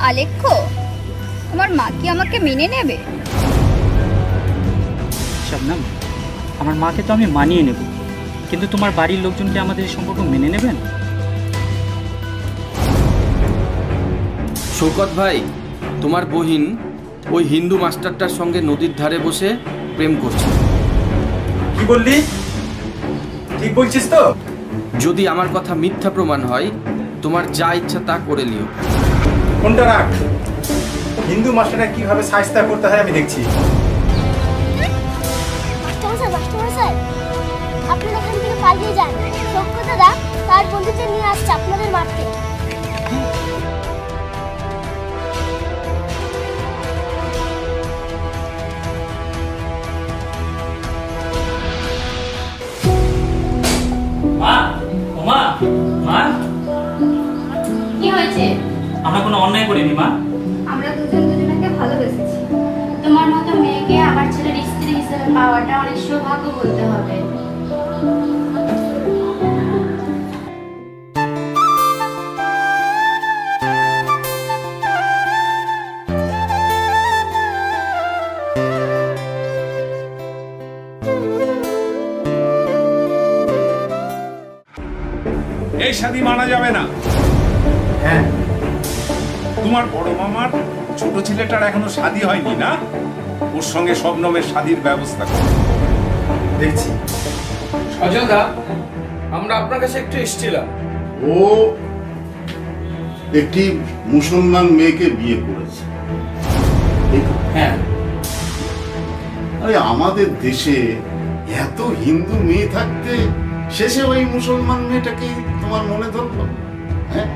আলেখ্য, তোমার মা কি আমাকে মেনে নেবে? শবনম, আমার মাকে তো আমি মানিয়ে নেব, কিন্তু তোমার বাড়ির লোকজনকে আমাদের এই সম্পর্ক মেনে নেবেন? শৌকত ভাই, তোমার বহিন ওই হিন্দু মাস্টারটার সঙ্গে নদীর ধারে বসে প্রেম করছে। কি বললি? ঠিক বলছিস তো? যদি আমার কথা মিথ্যা প্রমাণ হয়, তোমার যা ইচ্ছা তা করে নিও। কোনটা রাখ, হিন্দু মাস্টারটা কিভাবে শায়েস্তা করতে হয় আমি দেখছি। আপনারা এখান থেকে পালিয়ে যান, শৌকত দাদা তার বন্ধুদের নিয়ে আসছে আপনাদের মারতে। মা, ওমা, মা, কি হয়েছে? আমরা কোনো অন্যায় করিনি মা। আমরা দুজন দুজনকে ভালোবেসেছি। তোমার মতো মেয়েকে আমার ছেলের স্ত্রী হিসেবে পাওয়াটা অনেক সৌভাগ্য বলতে হবে। এই শাদী মানা যাবে না। হ্যাঁ, তোমার বড় মামার ছোট ছেলেটার এখনো শাদী হয়নি না? ওর সঙ্গে শবনমের শাদীর ব্যবস্থা করো। দেখছি। সজলদা, আমরা আপনার কাছে একটু এসেছিলাম। ও একটি মুসলমান মেয়েকে বিয়ে করেছে। হ্যাঁ। আরে আমাদের দেশে এত হিন্দু মেয়ে থাকতে শেষে ওই মুসলমান মেয়েটাকে তোমার মনে ধরলো? হ্যাঁ,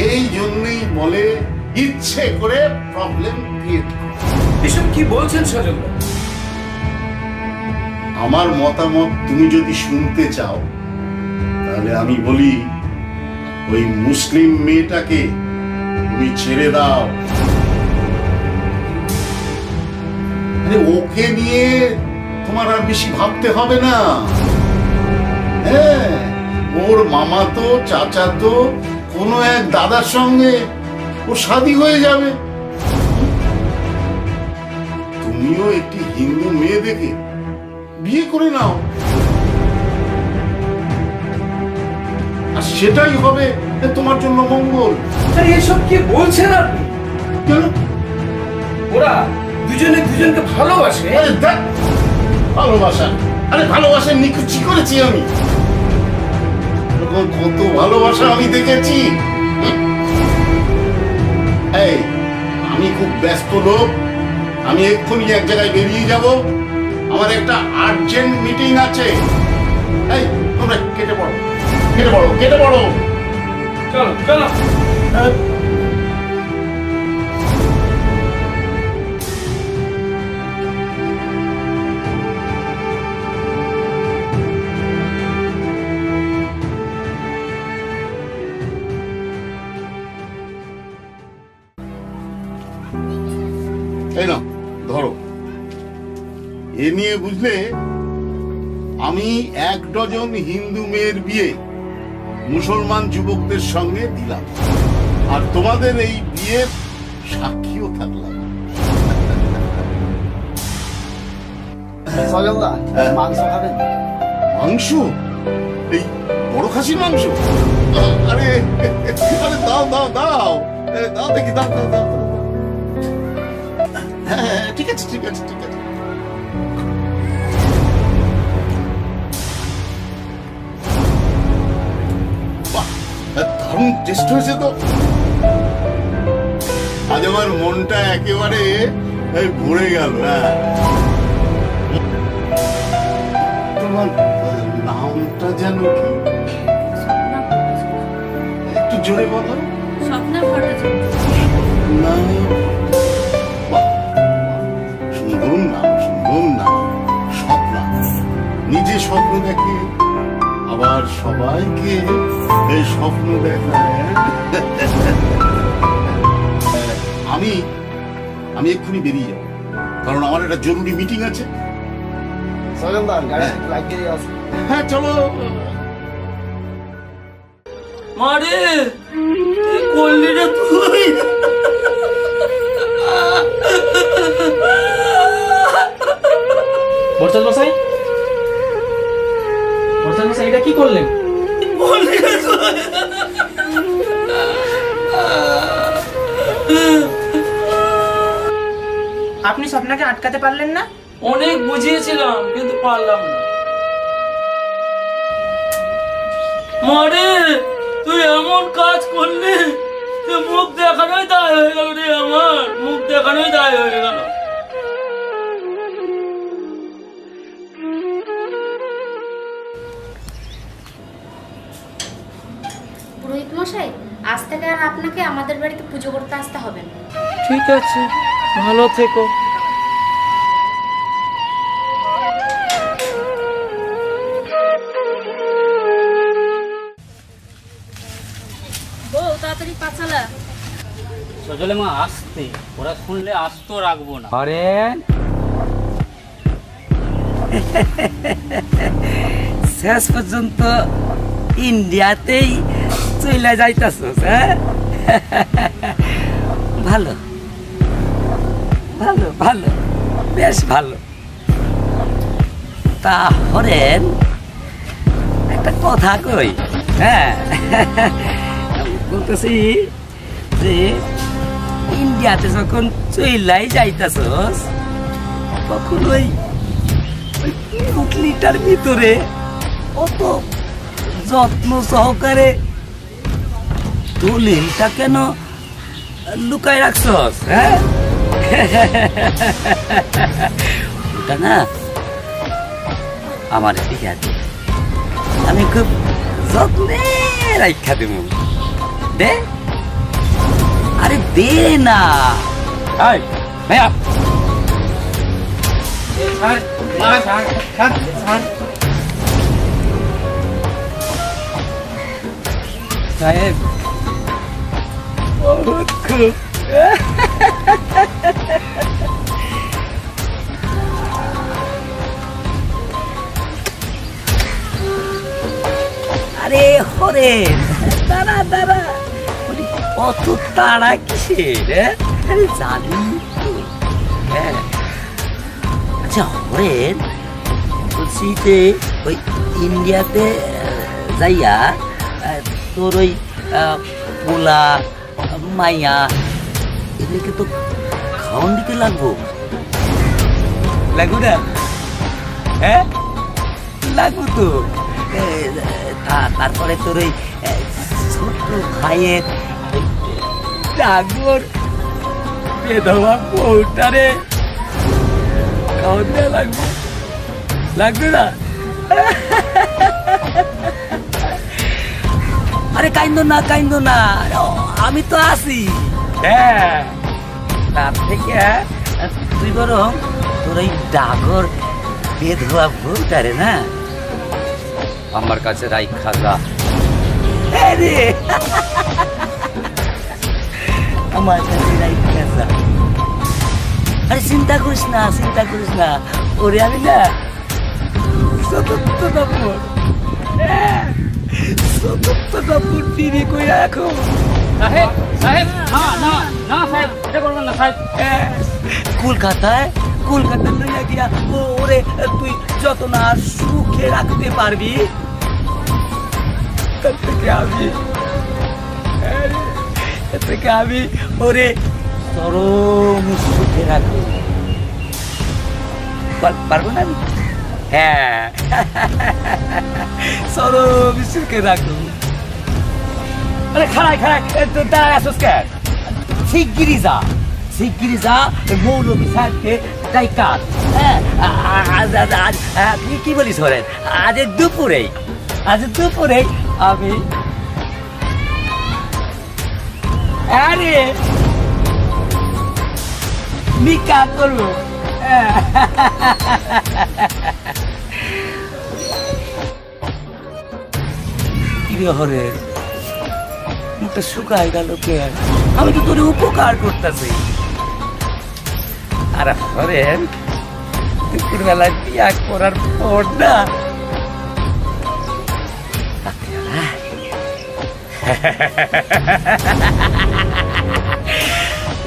এই জন্যই বলে ইচ্ছে করে প্রবলেম ক্রিয়েট করে। এসব কি বলছেন সজলদা? আমার মতামত তুমি যদি শুনতে চাও তাহলে আমি বলি ওই মুসলিম মেয়েটাকে তুমি ছেড়ে দাও। আরে ওকে নিয়ে তোমার আর বেশি ভাবতে হবে না। হ্যাঁ, ওর মামা তো চাচা তো কোনো এক দাদার সঙ্গে ও শাদী হয়ে যাবে। তুমিও একটি হিন্দু মেয়ে দেখে বিয়ে করে নাও, আর সেটাই হবে তোমার জন্য মঙ্গল। এসব কি বলছেন আপনি? কেন? ওরা দুজনে দুজনকে ভালোবাসে। ভালোবাসা? আরে ভালোবাসা নিকুচি করেছি আমি? কত ভালোবাসা আমি দেখেছি। এই, আমি খুব ব্যস্ত লোক, আমি এক্ষুনি এক জায়গায় বেরিয়ে যাব, আমার একটা আর্জেন্ট মিটিং আছে। এই তোমরা কেটে পড়ো, কেটে পড়ো, কেটে পড়ো। চলো চলো। এই না ধরো, এ নিয়ে বুঝলে আমি 1 ডজন হিন্দু মেয়ের বিয়ে মুসলমান যুবকদের সঙ্গে দিলাম, আর তোমাদের এই বিয়ের সাক্ষীও থাকলাম। মাংস খাবেন? মাংস? এই বড় খাসির মাংস? আরে আরে দাও দাও দাও দাও দেখি, দাও দাও দাও। হ্যাঁ ঠিক আছে ঠিক আছে ঠিক আছে। দারুণ টেস্ট হয়েছে তো। আজ আমার মনটা একেবারে ভরে গেল। হ্যাঁ, তোমার নামটা যেন কি? একটু জোরে বলো। স্বপ্না ভট্টাচার্য। সুন্দর নাম, সুন্দর নাম। স্বপ্না নিজে স্বপ্ন দেখে, আবার সবাইকে এই স্বপ্ন দেখায়। আমি আমি এক্ষুনি বেরিয়ে যাবো, কারণ আমার একটা জরুরি মিটিং আছে। গাড়ি লাগিয়ে আসো। হ্যাঁ চলো। মারে কি করলি রে তুই? বরচাঁদ মশাই, বরচাঁদ মশাই এটা কি করলেন? আপনি স্বপ্নকে আটকাতে পারলেন না? অনেক বুঝিয়েছিলাম কিন্তু পারলাম না। মারে তুই এমন কাজ করলি, তুই মুখ দেখানোই দায় হয়ে গেল রে, আমার মুখ দেখানোই দায় হয়ে গেল। পুরোহিত মশাই, আজ থেকে আর আপনাকে আমাদের বাড়িতে পুজো করতে আসতে হবে না। ঠিক আছে, ভালো থেকো। বউ তাড়াতাড়ি পাছালা। সজলে মা আসতে, ওরা শুনলে আসতো রাখবো না। আরে শেষ পর্যন্ত ইন্ডিয়াতেই চলে যাইতাছস, হ্যাঁ? ভালো ভালো ভালো, বেশ ভালো। তা হরেন একটা কথা কই, হ্যাঁ? বলতেছি যে ইন্ডিয়াতে যখন চইলাই যাইতাছস তখন ওই পুটলিটার ভিতরে অত যত্ন সহকারে দলিলটা কেন লুকাই রাখছস, হ্যাঁ? ওটা না আমার দিকে আছে, আমি খুব যত্নে রাখা দেব। দে, আরে দে না। ভাইয়া সাহেব বহুত খুব। আরে হরে দাঁড়া দাঁড়া, অত তাড়া কিসের? জানি তো, হ্যাঁ। আচ্ছা হরেন, বলছি যে ওই ইন্ডিয়াতে যাইয়া তোর ওই পোলা মাইয়া এগুলিকে তো খাওয়ান দিতে লাগবো না? হ্যাঁ লাগবো তো। তারপরে তোর ওই ছোট্ট ভাইয়ের ডাগর বেধবা বউটারে খাওয়ান দেওয়া লাগবে না? আরে কাইন্দ না, আমি তো আছি। হ্যাঁ, তার থেকে তুই বরং তোর ওই ডাগর বেধবা বউটারে না আমার কাছে রাইখা যা। আমার কাছে রাইখা যা। আরে চিন্তা করিস না, ওরে আমি না কলকাতায় লইয়া গিয়া ওরে তুই যত না সুখে রাখতে পারবি তার থেকে আমি ওরে চরম সুখে রাখবো। পারবো না আমি? হ্যাঁ, চরম সুখে রাখবো। আরে খাড়াই দাঁড়ায় আসোস কেন? শিগগিরি যা মৌলবী সাহেবকে ডাইকা। তুই কি বলিস হরেন? আজ দুপুরেই আমি আরে নিকা করবো। হরে মুখটা শুকায় গেল কে? আমি তো তোর উপকার করতেছি। আর হরেন দুপুর বেলায় বিয়া করার পর না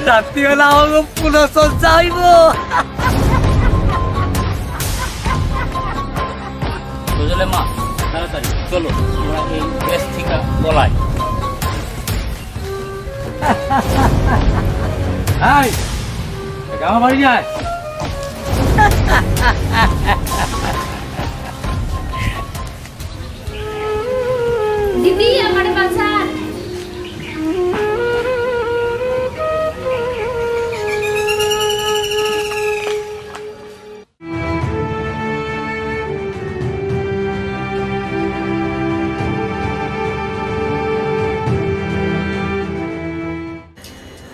রাত্রিবেলা আমাকে পুনঃসজ্জা হইব। বুঝলে মা, তাড়াতাড়ি চলো আমরা এই দেশ থেকে পলাই। আমার বাড়ি যায়। দিদি আমার বাঁচান।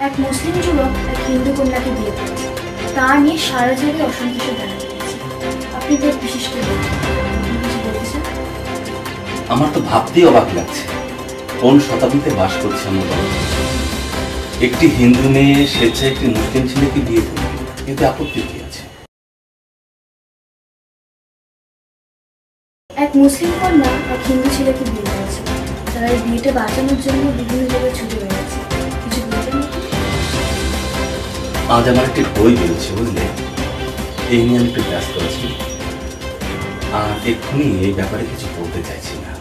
এক মুসলিম যুবক এক হিন্দু কন্যাকে বিয়ে করেছে, তা নিয়ে সারা জায়গায় অসন্তুষ্ট দেখা দিয়েছে। আপনি তো বিশেষ করে কিছু বলতেছেন? আমার তো ভাবতেই অবাক লাগছে, কোন শতাব্দীতে বাস করছে আমরা। একটি হিন্দু মেয়ে স্বেচ্ছায় একটি মুসলিম ছেলেকে বিয়ে করবে, এতে আপত্তি কি আছে? এক মুসলিম কন্যা এক হিন্দু ছেলেকে বিয়ে করেছে, তারা এই বিয়েটা বাঁচানোর জন্য বিভিন্ন জায়গায় ছুটে বেড়েছে। কিছু বলবেন? আজ আমার একটি বই বেরোচ্ছে, বুঝলে, এই নিয়ে আমি একটু ব্যস্ত আছি, আর এক্ষুনি এই ব্যাপারে কিছু বলতে চাইছি না।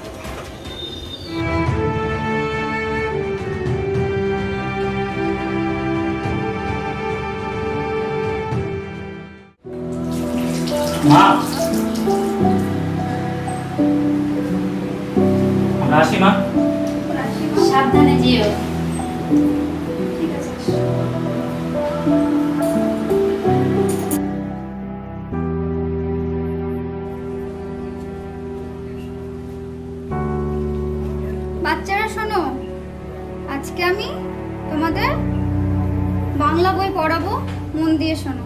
মা, আমরা আসি মা। সাবধানে যেও। বাচ্চারা শোনো, আজকে আমি তোমাদের বাংলা বই পড়াবো, মন দিয়ে শোনো।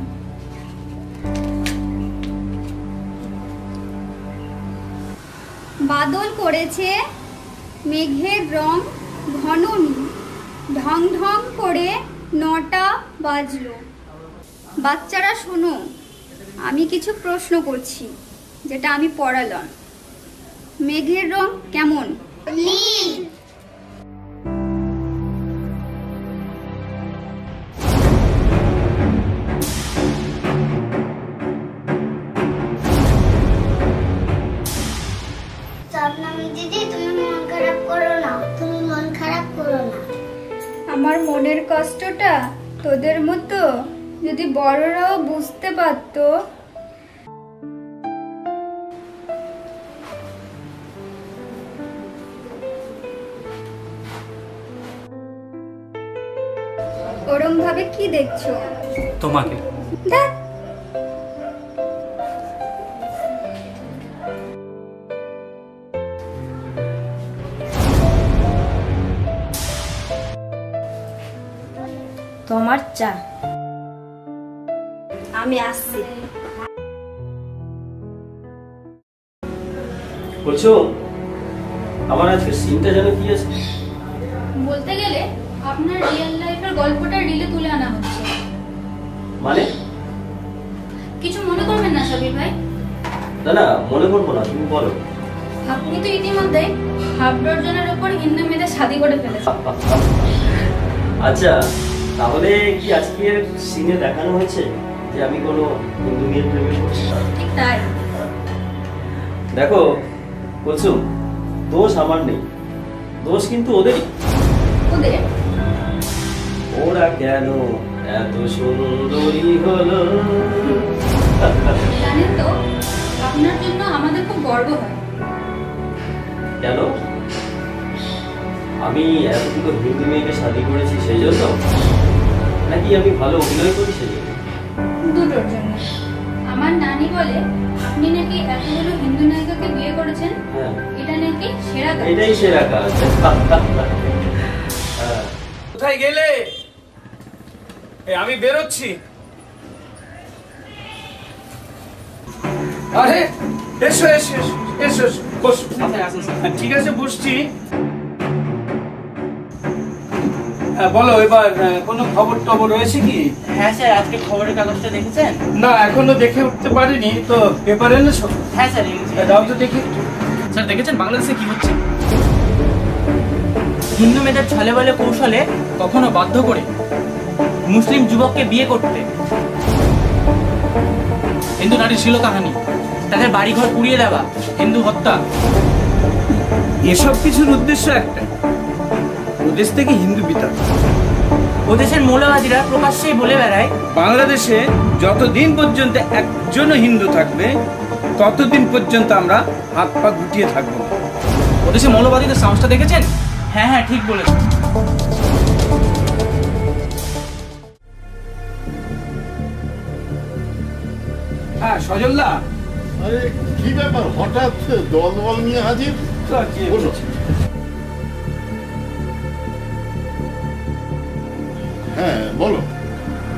বাদল করেছে মেঘের রং ঘন নীল, ঢং ঢং করে 9টা বাজলো। বাচ্চারা শোনো, আমি কিছু প্রশ্ন করছি যেটা আমি পড়ালাম। মেঘের রং কেমন? নীল। স্বপ্নামী দিদি, তুমি মন খারাপ করো না, তুমি মন খারাপ করো না। আমার মনের কষ্টটা তোদের মতো যদি বড়রাও বুঝতে পারতো। ওরম ভাবে কি দেখছো? তোমাকে। দেখ, তোমার চা। আমি আসছি। বলছো আমার আজকে সিনটা যেন কি আছে? বলতে গেলে আপনার রিয়েল লাইফের গল্পটা রিলে তুলে আনা হচ্ছে। মানে? কিছু মনে করবেন না সাবির ভাই। না না, মনে করবো না, তুমি বলো। আপনি তো ইতিমধ্যে হাফ ডজনের উপর হিন্দু মেয়েদের শাদি করে ফেলেছেন। আচ্ছা, তাহলে কি আজকের সিনে দেখানো হয়েছে যে আমি কোনো হিন্দু মেয়ের প্রেমে পড়ছি? ঠিক তাই। দেখো বলছো, দোষ আমার নেই, দোষ কিন্তু ওদেরই। ওদের? ওরা কেন এত সুন্দরী হলো? জানেন তো, আপনার জন্য আমাদের খুব গর্ব হয়। কেন? আমি এতগুলো হিন্দু মেয়েকে শাদি করেছি সেই জন্য, নাকি আমি ভালো অভিনয় করি সেই জন্য? দুটোর জন্য। আমার নানি বলে আপনি নাকি এতগুলো হিন্দু নায়িকাকে বিয়ে করেছেন, এটা নাকি সেরা কাজ। এটাই সেরা কাজ। কোথায় গেলে? আমি বেরোচ্ছি। আরে এসো এসো এসো এসো, বসো। ঠিক আছে, বসছি। বলো, এবার কোনো খবর টবর রয়েছে কি? হ্যাঁ স্যার, আজকে খবরের কাগজটা দেখেছেন? না, এখনো দেখে উঠতে পারিনি তো। পেপার এনেছো? হ্যাঁ স্যার। দাও তো দেখি। স্যার দেখেছেন বাংলাদেশে কি হচ্ছে? হিন্দু মেয়েদের ছলে বলে কৌশলে কখনো বাধ্য করে মুসলিম যুবককে বিয়ে করতে। হিন্দু নারীর ছিল কাহিনী, তাদের বাড়িঘর পুড়িয়ে দেওয়া, হিন্দু হত্যা। এসব কিছুর উদ্দেশ্য একটা, ওদেশ থেকে হিন্দু বিতাড়ন। ওদেশের মৌলবাদীরা প্রকাশ্যেই বলে বেড়ায় বাংলাদেশে যতদিন পর্যন্ত একজনও হিন্দু থাকবে ততদিন পর্যন্ত আমরা হাত পা গুটিয়ে থাকবো। ওদেশে মৌলবাদীদের সাহসটা দেখেছেন? হ্যাঁ হ্যাঁ, ঠিক বলেছেন। হ্যাঁ সজলদা, আরে কি ব্যাপার, হঠাৎ দল বল নিয়ে হাজির? বলো। হ্যাঁ বলো।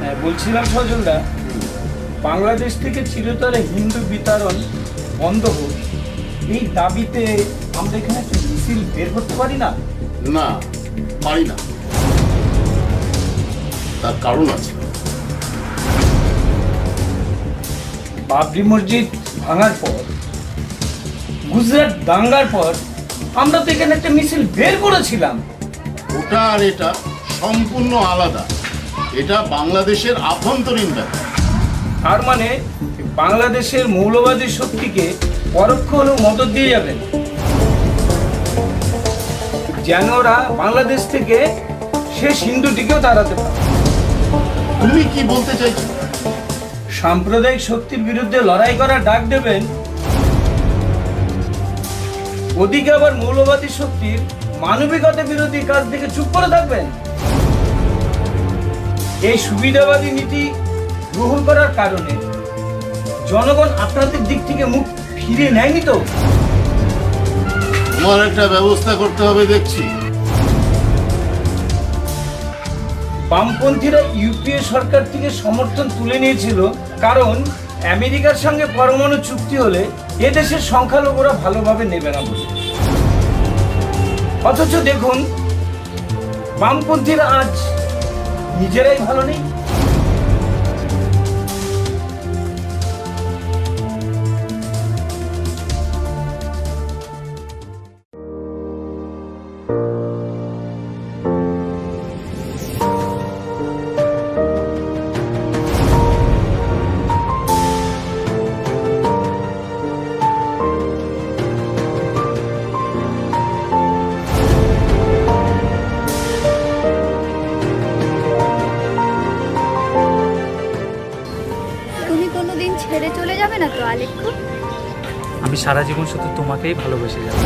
হ্যাঁ বলছিলাম সজলদা, বাংলাদেশ থেকে চিরতরে হিন্দু বিতাড়ন বন্ধ হোক, এই দাবিতে আমরা এখানে একটা মিছিল বের করতে পারি না? না, পারি না। তার কারণ আছে। বাবরি মসজিদ ভাঙার পর, গুজরাট দাঙ্গার পর আমরা তো এখানে একটা মিছিল বের করেছিলাম। ওটা আর এটা সম্পূর্ণ আলাদা। এটা বাংলাদেশের আভ্যন্তরীণ ব্যাপার। তার মানে বাংলাদেশের মৌলবাদী শক্তিকে পরোক্ষ হলেও মদত দিয়ে যাবেন, যেন ওরা বাংলাদেশ থেকে শেষ হিন্দুটিকেও তাড়াতে পারে। তুমি কি বলতে চাইছো? সাম্প্রদায়িক শক্তির বিরুদ্ধে লড়াই করার ডাক দেবেন, ওদিকে আবার মৌলবাদী শক্তির মানবিকতা বিরোধী কাজ থেকে চুপ করে থাকবেন। এই সুবিধাবাদী নীতি গ্রহণ করার কারণে জনগণ আপনাদের দিক থেকে মুখ ফিরে নেয়নি তো? তোমার একটা ব্যবস্থা করতে হবে দেখছি। বামপন্থীরা ইউপিএ সরকার থেকে সমর্থন তুলে নিয়েছিল, কারণ আমেরিকার সঙ্গে পরমাণু চুক্তি হলে এদেশের সংখ্যালঘুরা ভালোভাবে নেবে না বলে। অথচ দেখুন, বামপন্থীরা আজ নিজেরাই ভালো নেই। ছেড়ে চলে যাবে না তো আলেখ্য? আমি সারা জীবন শুধু তোমাকেই ভালোবেসে যাব।